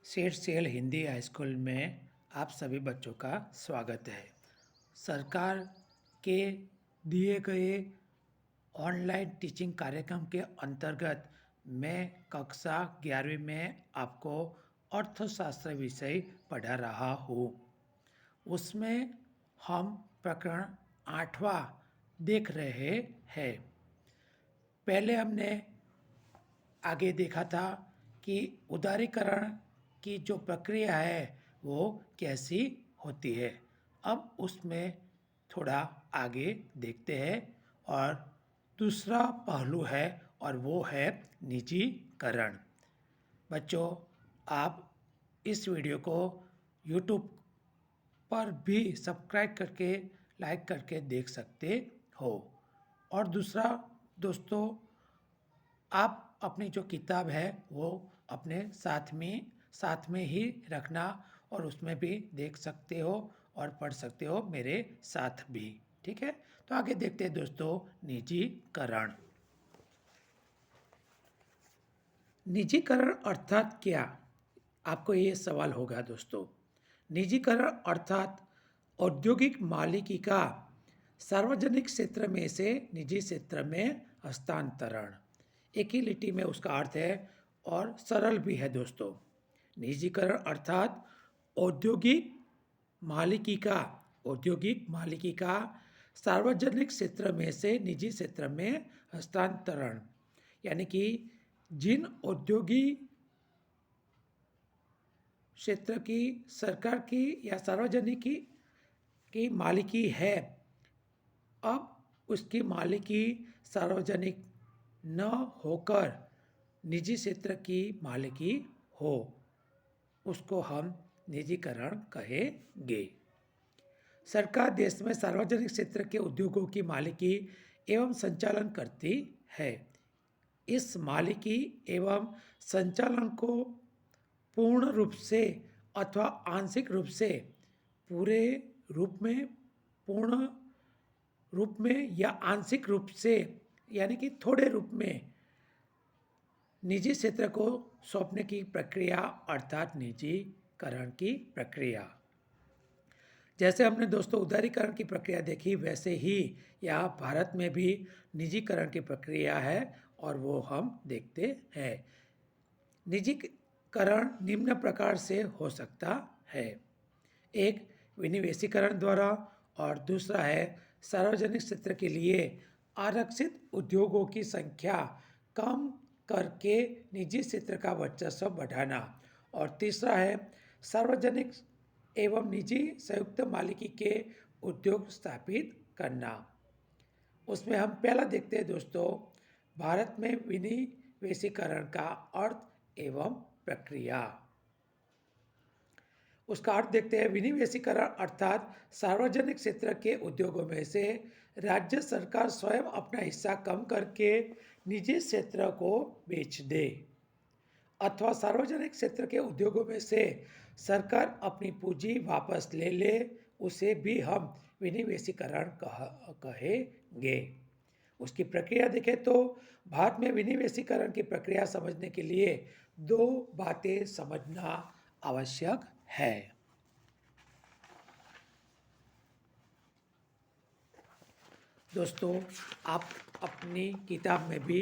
CET Hindi high school में आप सभी बच्चों का स्वागत है। सरकार के दिए गए ऑनलाइन टीचिंग कार्यक्रम के अंतर्गत मैं कक्षा 11वीं में आपको अर्थशास्त्र विषय पढ़ा रहा हूँ। उसमें हम प्रकरण 8वां देख रहे हैं। पहले हमने आगे देखा था कि उदारीकरण की जो प्रक्रिया है वो कैसी होती है। अब उसमें थोड़ा आगे देखते हैं और दूसरा पहलू है और वो है निजीकरण। बच्चों, आप इस वीडियो को YouTube पर भी सब्सक्राइब करके लाइक करके देख सकते हो। और दूसरा दोस्तों, आप अपनी जो किताब है वो अपने साथ में ही रखना और उसमें भी देख सकते हो और पढ़ सकते हो मेरे साथ भी। ठीक है, तो आगे देखते हैं दोस्तों निजीकरण। निजीकरण अर्थात क्या, आपको ये सवाल होगा दोस्तों। निजीकरण अर्थात औद्योगिक मालिकी का सार्वजनिक क्षेत्र में से निजी क्षेत्र में हस्तांतरण। एक ही लिटी में उसका अर्थ है और सरल भी है दोस्तों। निजीकरण अर्थात औद्योगिक मालिकी का सार्वजनिक क्षेत्र में से निजी क्षेत्र में हस्तांतरण, यानी कि जिन औद्योगिक क्षेत्र की सरकार की या सार्वजनिक की मालिकी है, अब उसकी मालिकी सार्वजनिक न होकर निजी क्षेत्र की मालिकी हो, उसको हम निजीकरण कहेंगे। सरकार देश में सार्वजनिक क्षेत्र के उद्योगों की मालिकी एवं संचालन करती है। इस मालिकी एवं संचालन को पूर्ण रूप से अथवा आंशिक रूप से, पूरे रूप में, पूर्ण रूप में या आंशिक रूप से, यानी कि थोड़े रूप में निजी क्षेत्र को सौंपने की प्रक्रिया अर्थात निजीकरण की प्रक्रिया। जैसे हमने दोस्तों उदारीकरण की प्रक्रिया देखी, वैसे ही यहाँ भारत में भी निजीकरण की प्रक्रिया है और वो हम देखते हैं। निजीकरण निम्न प्रकार से हो सकता है। एक, विनिवेशीकरण द्वारा, और दूसरा है सार्वजनिक क्षेत्र के लिए आरक्षित उद्योगों की संख्या कम करके निजी क्षेत्र का वर्चस्व बढ़ाना, और तीसरा है सार्वजनिक एवं निजी संयुक्त मालिकी के उद्योग स्थापित करना। उसमें हम पहला देखते हैं दोस्तों, भारत में विनिवेशीकरण का अर्थ एवं प्रक्रिया। उसका अर्थ देखते हैं। विनिवेशीकरण अर्थात सार्वजनिक क्षेत्र के उद्योगों में से राज्य सरकार स्वयं अपना हिस्सा कम करके निजी क्षेत्र को बेच दे, अथवा सार्वजनिक क्षेत्र के उद्योगों में से सरकार अपनी पूंजी वापस ले ले, उसे भी हम विनिवेशीकरण कहेंगे। उसकी प्रक्रिया देखें तो भारत में विनिवेशीकरण की प्रक्रिया समझने के लिए दो बातें समझना आवश्यक है। दोस्तों, आप अपनी किताब में भी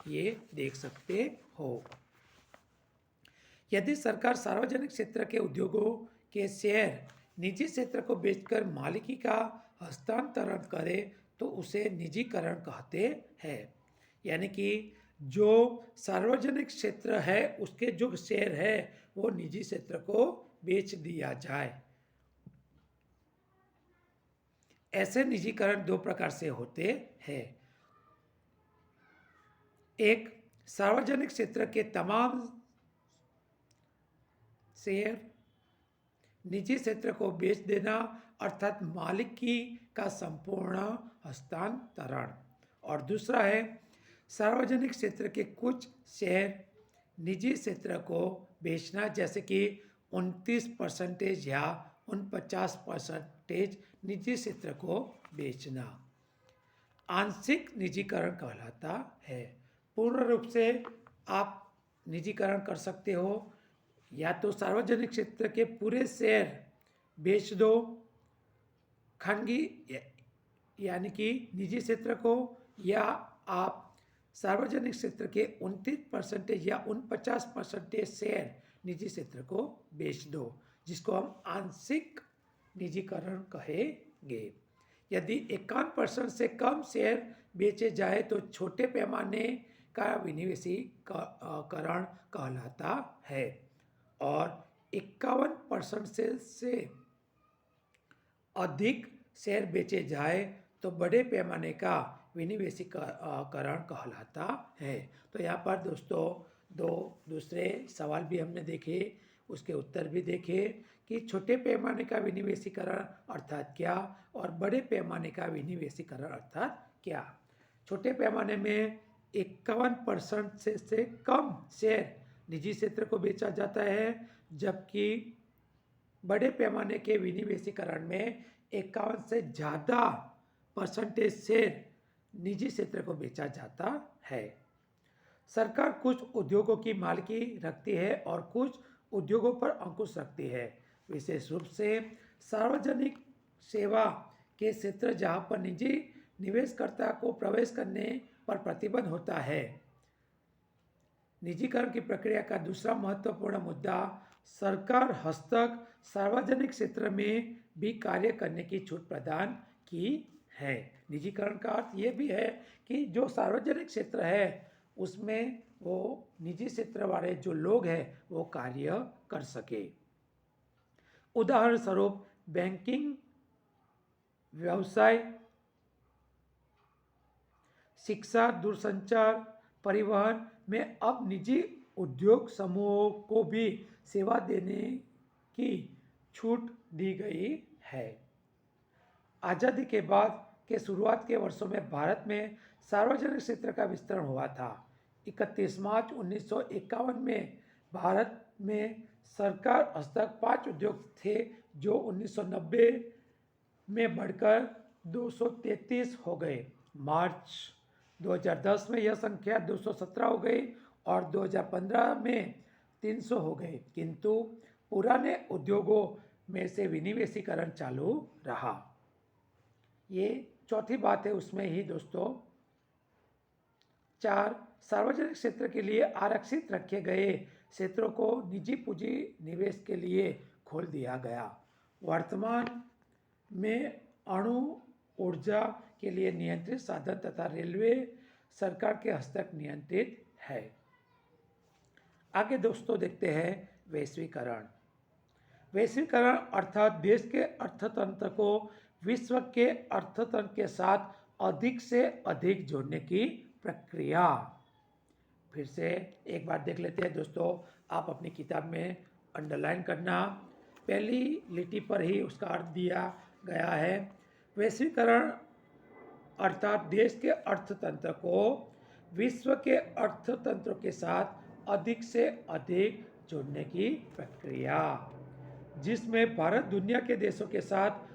ये देख सकते हो। यदि सरकार सार्वजनिक क्षेत्र के उद्योगों के शेयर निजी क्षेत्र को बेचकर मालिकी का हस्तांतरण करे तो उसे निजीकरण कहते हैं। यानी कि जो सार्वजनिक क्षेत्र है उसके जो शेयर है वो निजी क्षेत्र को बेच दिया जाए। ऐसे निजीकरण दो प्रकार से होते हैं। एक, सार्वजनिक क्षेत्र के तमाम शेयर निजी क्षेत्र को बेच देना अर्थात मालिकी का संपूर्ण हस्तांतरण, और दूसरा है सार्वजनिक क्षेत्र के कुछ शेयर निजी क्षेत्र को बेचना, जैसे कि 29% या 49% निजी क्षेत्र को बेचना। आंशिक निजीकरण कहलाता है। पूर्ण रूप से आप निजीकरण कर सकते हो या तो सार्वजनिक क्षेत्र के पूरे शेयर बेच दो खानगी यानी कि निजी क्षेत्र को, या आप सार्वजनिक क्षेत्र के 29% या 49% शेयर निजी क्षेत्र को बेच दो, जिसको हम आंशिक निजीकरण कहेंगे। यदि 51% से कम शेयर बेचे जाए तो छोटे पैमाने का विनिवेशीकरण कहलाता है, और 51% से अधिक शेयर बेचे जाए तो बड़े पैमाने का विनिवेशीकरण कहलाता है। तो यहाँ पर दोस्तों दो दूसरे सवाल भी हमने देखे, उसके उत्तर भी देखे कि छोटे पैमाने का विनिवेशीकरण अर्थात क्या और बड़े पैमाने का विनिवेशीकरण अर्थात क्या। छोटे पैमाने में 51% से कम शेयर निजी क्षेत्र को बेचा जाता है, जबकि बड़े पैमाने के विनिवेशीकरण में 51 से ज़्यादा परसेंटेज शेयर निजी क्षेत्र को बेचा जाता है। सरकार कुछ उद्योगों की मालिकी रखती है और कुछ उद्योगों पर अंकुश रखती है, विशेष रूप से सार्वजनिक सेवा के क्षेत्र जहां पर निजी निवेशकर्ता को प्रवेश करने पर प्रतिबंध होता है। निजीकरण की प्रक्रिया का दूसरा महत्वपूर्ण मुद्दा सरकार हस्तक सार्वजनिक क्षेत्र में भी कार्य करने की छूट प्रदान की है। निजीकरण का अर्थ ये भी है कि जो सार्वजनिक क्षेत्र है उसमें वो निजी क्षेत्र वाले जो लोग हैं वो कार्य कर सके। उदाहरण स्वरूप बैंकिंग, व्यवसाय, शिक्षा, दूरसंचार, परिवहन में अब निजी उद्योग समूहों को भी सेवा देने की छूट दी गई है। आज़ादी के बाद के शुरुआत के वर्षों में भारत में सार्वजनिक क्षेत्र का विस्तार हुआ था। 31 मार्च 1951 में भारत में सरकार हस्तक 5 उद्योग थे, जो 1990 में बढ़कर 233 हो गए। मार्च 2010 में यह संख्या 217 हो गई और 2015 में 300 हो गए, किंतु पुराने उद्योगों में से विनिवेशीकरण चालू रहा। ये चौथी बात है उसमें ही दोस्तों। 4, सार्वजनिक क्षेत्र के लिए आरक्षित रखे गए क्षेत्रों को निजी पूंजी निवेश के लिए खोल दिया गया। वर्तमान में अणु ऊर्जा के लिए नियंत्रित साधन तथा रेलवे सरकार के हस्तक नियंत्रित है। आगे दोस्तों देखते हैं वैश्वीकरण। वैश्वीकरण अर्थात देश के अर्थतंत्र को विश्व के अर्थतंत्र के साथ अधिक से अधिक जोड़ने की प्रक्रिया। फिर से एक बार देख लेते हैं दोस्तों, आप अपनी किताब में अंडरलाइन करना, पहली लिटी पर ही उसका अर्थ दिया गया है। वैश्वीकरण अर्थात देश के अर्थतंत्र को विश्व के अर्थतंत्रों के साथ अधिक से अधिक जोड़ने की प्रक्रिया, जिसमें भारत दुनिया के देशों के साथ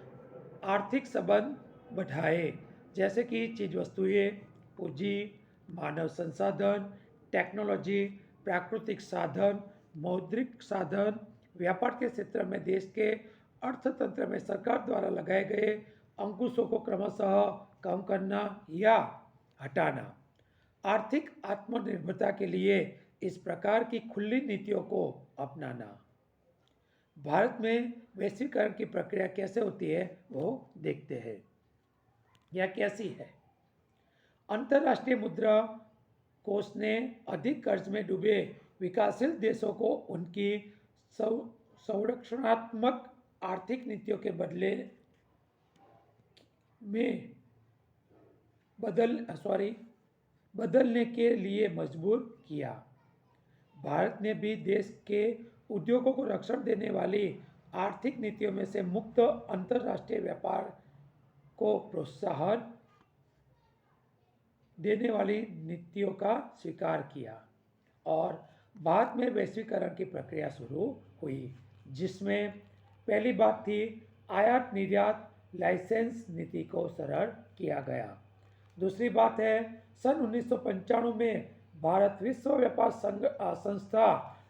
आर्थिक संबंध बढ़ाए, जैसे कि चीज वस्तुएं, पूंजी, मानव संसाधन, टेक्नोलॉजी, प्राकृतिक साधन, मौद्रिक साधन, व्यापार के क्षेत्र में देश के अर्थतंत्र में सरकार द्वारा लगाए गए अंकुशों को क्रमशः कम करना या हटाना। आर्थिक आत्मनिर्भरता के लिए इस प्रकार की खुली नीतियों को अपनाना। भारत में वैश्वीकरण की प्रक्रिया कैसे होती है वो देखते हैं। यह कैसी है? अंतर्राष्ट्रीय मुद्रा कोष ने अधिक कर्ज में डूबे विकासशील देशों को उनकी संरक्षणात्मक आर्थिक नीतियों के बदले में बदलने के लिए मजबूर किया। भारत ने भी देश के उद्योगों को रक्षण देने वाली आर्थिक नीतियों में से मुक्त अंतर्राष्ट्रीय व्यापार को प्रोत्साहन देने वाली नीतियों का स्वीकार किया और बाद में वैश्वीकरण की प्रक्रिया शुरू हुई, जिसमें पहली बात थी आयात निर्यात लाइसेंस नीति को सरल किया गया। दूसरी बात है सन 1995 में भारत विश्व व्यापार संस्था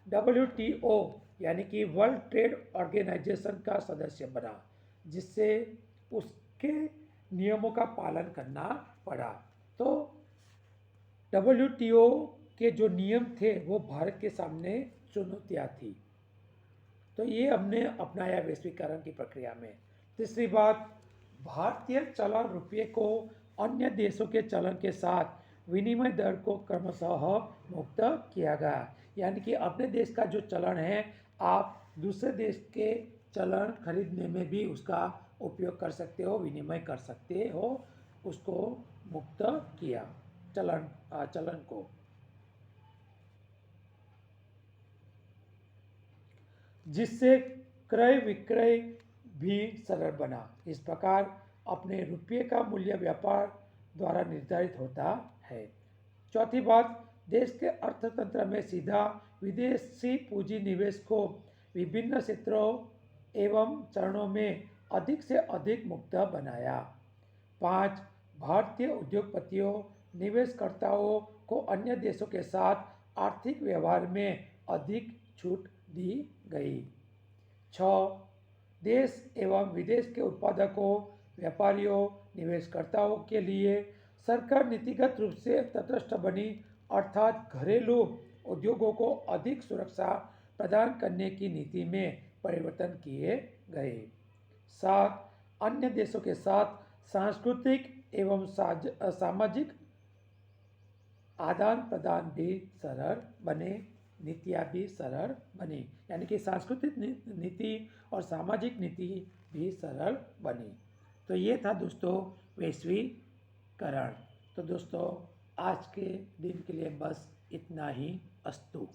WTO यानी कि वर्ल्ड ट्रेड ऑर्गेनाइजेशन का सदस्य बना, जिससे उसके नियमों का पालन करना पड़ा। तो WTO के जो नियम थे वो भारत के सामने चुनौतियाँ थी, तो ये हमने अपनाया वैश्वीकरण की प्रक्रिया में। तीसरी बात, भारतीय चलन रुपये को अन्य देशों के चलन के साथ विनिमय दर को क्रमशः मुक्त किया गया, यानी कि अपने देश का जो चलन है आप दूसरे देश के चलन खरीदने में भी उसका उपयोग कर सकते हो, विनिमय कर सकते हो, उसको मुक्त किया चलन को, जिससे क्रय विक्रय भी सरल बना। इस प्रकार अपने रुपये का मूल्य व्यापार द्वारा निर्धारित होता है। चौथी बात, देश के अर्थतंत्र में सीधा विदेशी पूंजी निवेश को विभिन्न क्षेत्रों एवं चरणों में अधिक से अधिक मुक्त बनाया। 5, भारतीय उद्योगपतियों निवेशकर्ताओं को अन्य देशों के साथ आर्थिक व्यवहार में अधिक छूट दी गई। 6, देश एवं विदेश के उत्पादकों, व्यापारियों, निवेशकर्ताओं के लिए सरकार नीतिगत रूप से तटस्थ बनी, अर्थात घरेलू उद्योगों को अधिक सुरक्षा प्रदान करने की नीति में परिवर्तन किए गए। 7, अन्य देशों के साथ सांस्कृतिक एवं सामाजिक आदान प्रदान भी सरल बने, नीतियाँ भी सरल बनी, यानी कि सांस्कृतिक नीति और सामाजिक नीति भी सरल बनी। तो ये था दोस्तों वैश्वीकरण। तो दोस्तों आज के दिन के लिए बस इतना ही। अस्तु।